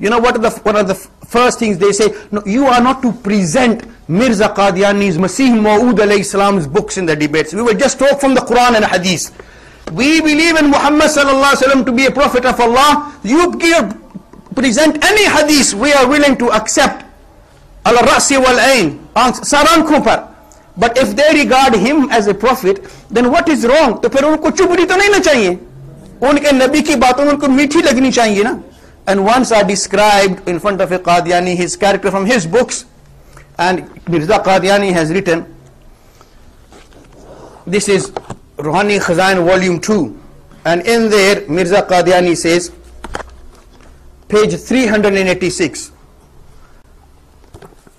You know what are the first things they say? No, you are not to present Mirza Qadiani's Masih Maw'ud alayhi salam's books in the debates. We will just talk from the Quran and Hadith. We believe in Muhammad sallallahu alaihi wasallam to be a prophet of Allah. You present any hadith, we are willing to accept. Ala ra'si wal ain, saran par. But if they regard him as a prophet, then what is wrong? तो फिर उनको चुभनी तो नहीं ना चाहिए, उनके नबी की बातों में उनको मीठी लगनी चाहिए ना. And once I described in front of a Qadiani his character from his books, and Mirza Qadiani has written, this is Ruhani Khazain volume 2, and in there Mirza Qadiani says, page 386,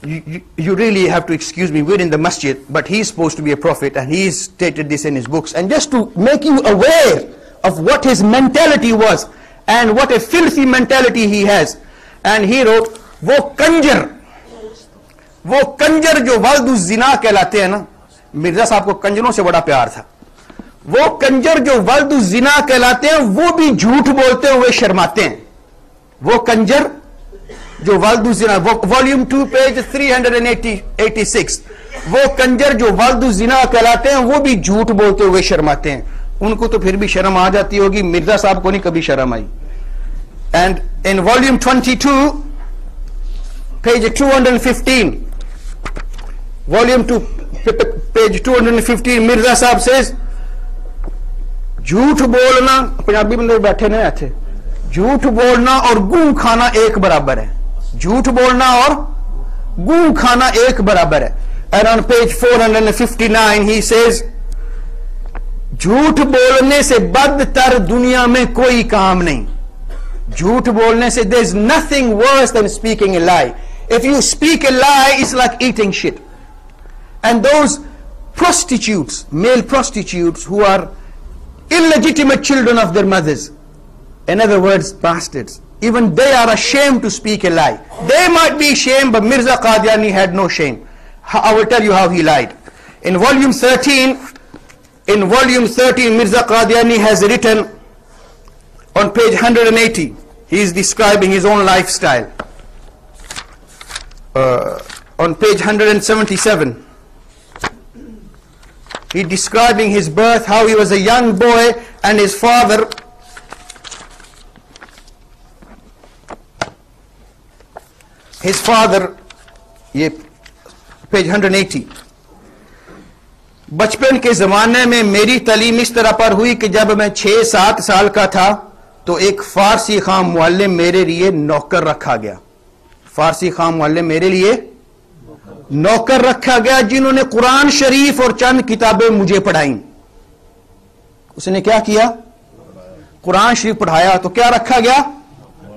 you really have to excuse me, we're in the masjid, but he's supposed to be a prophet and he's stated this in his books. And just to make you aware of what his mentality was and what a filthy mentality he has, and he wrote, वो कंजर जो वालदु जिना कहलाते हैं ना, मिर्जा साहब को कंजरों से बड़ा प्यार था, वो कंजर जो वालदु जिना कहलाते हैं वो भी झूठ बोलते हुए शर्माते हैं. वो कंजर जो वालदु जिना, वॉल्यूम 2 पेज 386, वो कंजर जो वालदु जिना कहलाते हैं वो भी झूठ बोलते हुए शर्माते हैं. उनको तो फिर भी शर्म आ जाती होगी, मिर्जा साहब को नहीं कभी शर्म आई. And in volume 22 page 215, volume 2 page 215, Mirza साहब says, झूठ बोलना, पंजाबी बंदे बैठे नहीं आते, झूठ बोलना और गूं खाना एक बराबर है. झूठ बोलना और गूं खाना एक बराबर है. And on page 459 he says, झूठ बोलने से बदतर दुनिया में कोई काम नहीं. झूठ बोलने से there is nothing worse than speaking a lie. If you speak a lie, it's like eating shit. And those prostitutes, male prostitutes who are illegitimate children of their mothers, in other words, bastards, even they are ashamed to speak a lie. They might be ashamed, but Mirza Qadiani had no shame. I will tell you how he lied. In volume 13, Mirza Qadiani has written on page 180, he is describing his own lifestyle. On page 177, he describing his birth, how he was a young boy and his father ये page 180, बचपन के ज़माने में मेरी तालीम इस तरह पर हुई कि जब मैं 6-7 साल का था तो एक फारसी खां मुअल्लिम मेरे लिए नौकर रखा गया. फारसी खां मुअल्लिम मेरे लिए नौकर रखा गया जिन्होंने कुरान शरीफ और चंद किताबें मुझे पढ़ाई. उसने क्या किया? कुरान शरीफ पढ़ाया. तो क्या रखा गया?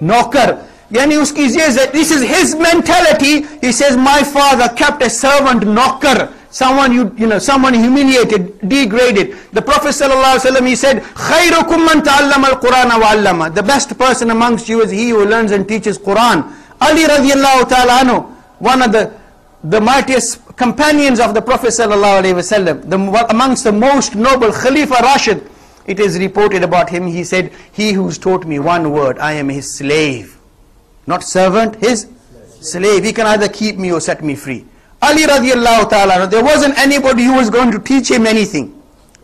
नौकर. यानी उसकी this is his mentality. He says, my father kept a servant nokar, someone someone humiliated, degraded. The Prophet sallallahu alaihi wasallam, he said, khairukum man ta'allama al-Quran wa 'allama. The best person amongst you is he who learns and teaches Quran. Ali radiyallahu ta'ala anhu, one of the mightiest companions of the Prophet sallallahu alaihi wasallam, amongst the most noble Khalifa Rashid, it is reported about him, he said, he who's taught me one word, I am his slave. Not servant, his slave. He can either keep me or set me free. Ali radiallahu ta'ala, there wasn't anybody who was going to teach him anything.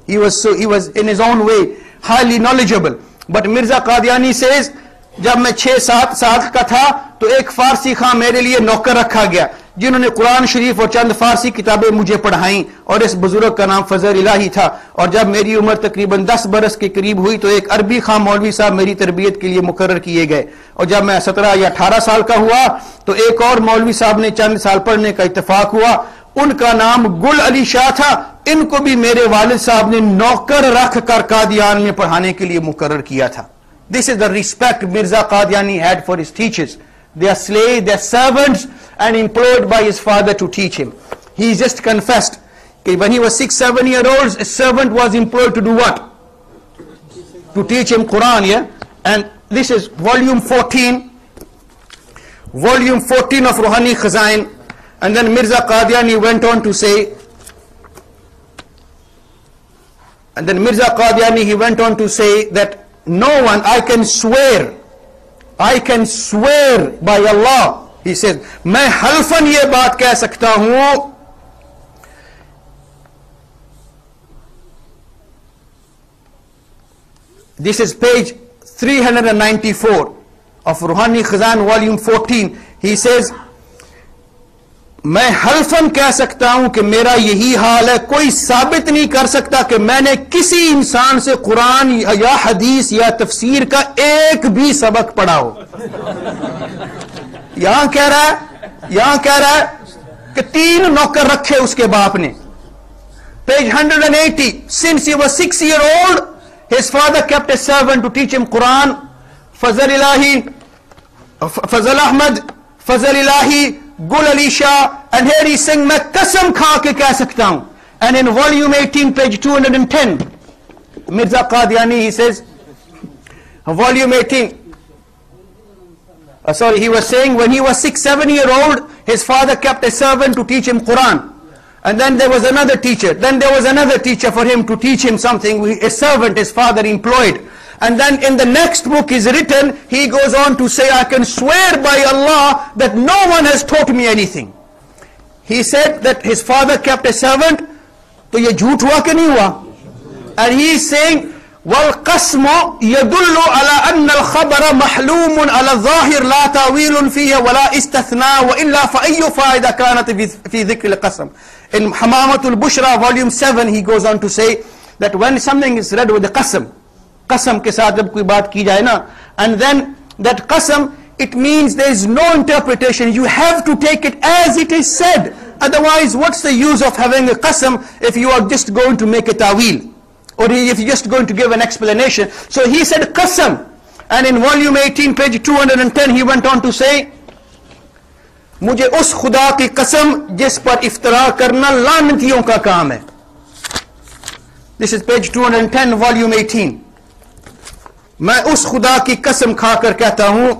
He was in his own way highly knowledgeable. But Mirza Qadiani says, जब मैं 6-7 साल का था तो एक फारसी खां मेरे लिए नौकर रखा गया जिन्होंने कुरान शरीफ और चंद फारसी किताबें मुझे पढ़ाईं, और इस बुजुर्ग का नाम फजल इलाही था. और जब मेरी उम्र तकरीबन 10 बरस के करीब हुई तो एक अरबी खां मौलवी साहब मेरी तरबियत के लिए मुकर्रर किए गए. और जब मैं 17 या 18 साल का हुआ तो एक और मौलवी साहब ने चंद साल पढ़ने का इत्तेफाक हुआ. उनका नाम गुल अली शाह था. इनको भी मेरे वालिद साहब ने नौकर रख कर कादियान में पढ़ाने के लिए मुकर्रर किया था. This is the respect Mirza Qadiani had for his teachers. They are slaves, they are servants, and employed by his father to teach him. He just confessed that when he was 6-7 years old, a servant was employed to do what? To teach him Quran, yeah? And this is volume 14 of Ruhani Khazain. And then Mirza Qadiani went on to say, he went on to say that no one, I can swear I can swear by Allah, he says, मैं हल्फन ये बात कह सकता हूं. This is page 394 of Ruhani Khazan volume 14. He says, मैं हल्फन कह सकता हूं कि मेरा यही हाल है. कोई साबित नहीं कर सकता कि मैंने किसी इंसान से कुरान या हदीस या तफसीर का एक भी सबक पढ़ा हो. यहां कह रहा है कि 3 नौकर रखे उसके बाप ने. Page 180. Since he was 6 years old, his father kept a servant to teach him Quran. Fazal Ilahi, Fazal Ahmad, Fazal Ilahi, Gul Ali Shah, and here he saying, मैं कसम खा के कह सकता हूं. And in volume 18, page 210, Mirza Qadiani, he says, volume 18, he was saying when he was 6-7 years old, his father kept a servant to teach him Quran. And then there was another teacher. Then there was another teacher for him to teach him something. A servant his father employed. And then in the next book is written, he goes on to say, I can swear by Allah that no one has taught me anything. He said that his father kept a servant. तो ये झूठ हुआ कि नहीं हुआ? And he is saying, والقسم يدل على أن الخبر محلوم على الظاهر لا تأويل فيه ولا استثناء وإلا فأي فائدة كانت في ذكر القسم. In Hamamatul Bushra volume 7 he goes on to say that when something is read with the qasam के साथ जब कोई बात की जाए ना, and then that qasam, it means there is no interpretation. You have to take it as it is said. Otherwise, what's the use of having a qasam if you are just going to make a ta'wil? Or if you're just going to give an explanation. So he said qasam. And in volume 18, page 210, he went on to say, मुझे उस खुदा की कसम जिस पर इफ्तरा करना लानतियों का काम है. This is page 210, volume 18. मैं उस खुदा की कसम खाकर कहता हूं,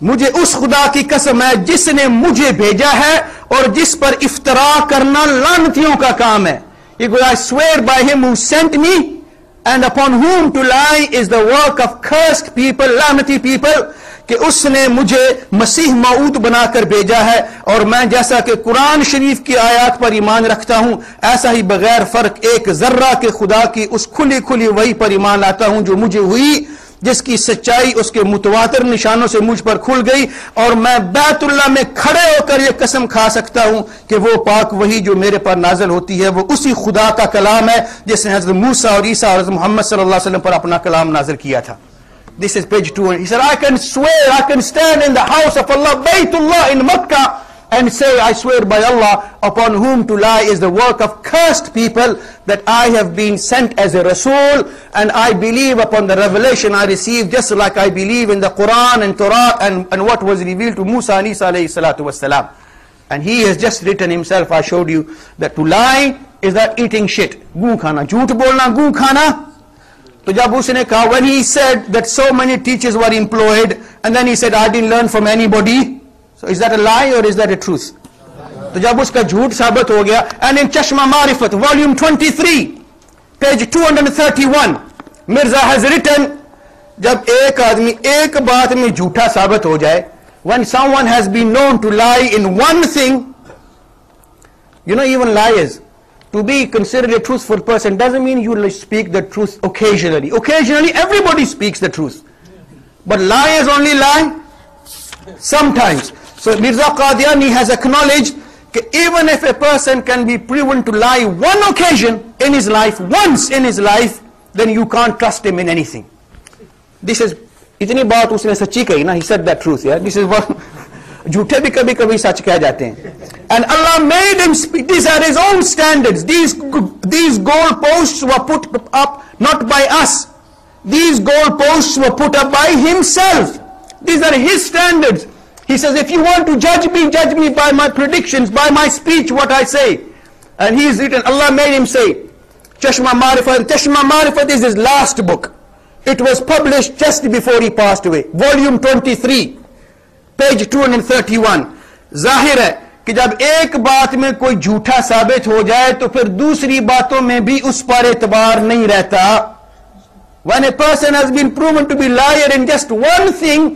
मुझे उस खुदा की कसम है जिसने मुझे भेजा है और जिस पर इफ्तरा करना लानतियों का काम है. He goes, I swear by him who sent me and upon whom to lie is the work of cursed people, लानती people, कि उसने मुझे मसीह मऊद बनाकर भेजा है और मैं जैसा कि कुरान शरीफ की आयत पर ईमान रखता हूं, ऐसा ही बगैर फर्क एक जर्रा के खुदा की उस खुली खुली वही पर ईमान लाता हूं जो मुझे हुई, जिसकी सच्चाई उसके मुतवातिर निशानों से मुझ पर खुल गई. और मैं बैतुल्लाह में खड़े होकर यह कसम खा सकता हूं कि वो पाक वही जो मेरे पर नाज़िल होती है वो उसी खुदा का कलाम है जिसने हज़रत मूसा और ईसा और हज़रत मोहम्मद सल्लल्लाहु अलैहि वसल्लम पर अपना कलाम नाज़िल किया था. This is page 2. He said, I can swear, I can stand in the house of Allah, Baytullah in Makkah, and say, I swear by Allah, upon whom to lie is the work of cursed people, that I have been sent as a Rasul, and I believe upon the revelation I received, just like I believe in the Quran and Torah and what was revealed to Musa and Isa alayhi salatu wassalam. And he has just written himself, I showed you, that to lie is that eating shit. Goon khana, jhoot bolna, goon khana. तो जब उसने कहा, when he said that so many teachers were employed, and then he said, I didn't learn from anybody. So is that a lie or is that a truth? तो जब उसका झूठ साबित हो गया. And in Chashma Marifat, volume 23, page 231, Mirza has written, जब एक आदमी एक बात में झूठा साबित हो जाए, when someone has been known to lie in one thing, you know, even liars, to be considered a truthful person doesn't mean you will speak the truth occasionally. Occasionally everybody speaks the truth, but liars only lie sometimes. So Mirza Qadiani has acknowledged that even if a person can be proven to lie one occasion in his life, once in his life, then you can't trust him in anything. This is itni baat usne sachi kahi na, he said that truth. Yeah, this is what झूठे भी कभी कभी सच कह जाते हैं. And Allah made him speak. These are his own standards. These goalposts were put up not by us. These goalposts were put up by himself. These are his standards. He says, if you want to judge me by my predictions, by my speech, what I say. And he is written, Allah made him say, Chashma Marifat. Chashma Marifat is his last book. It was published just before he passed away. Volume 23. Page 231. जाहिर है कि जब एक बात में कोई झूठा साबित हो जाए तो फिर दूसरी बातों में भी उस पर एतबार नहीं रहता. When a person has been proven to be liar in just one thing,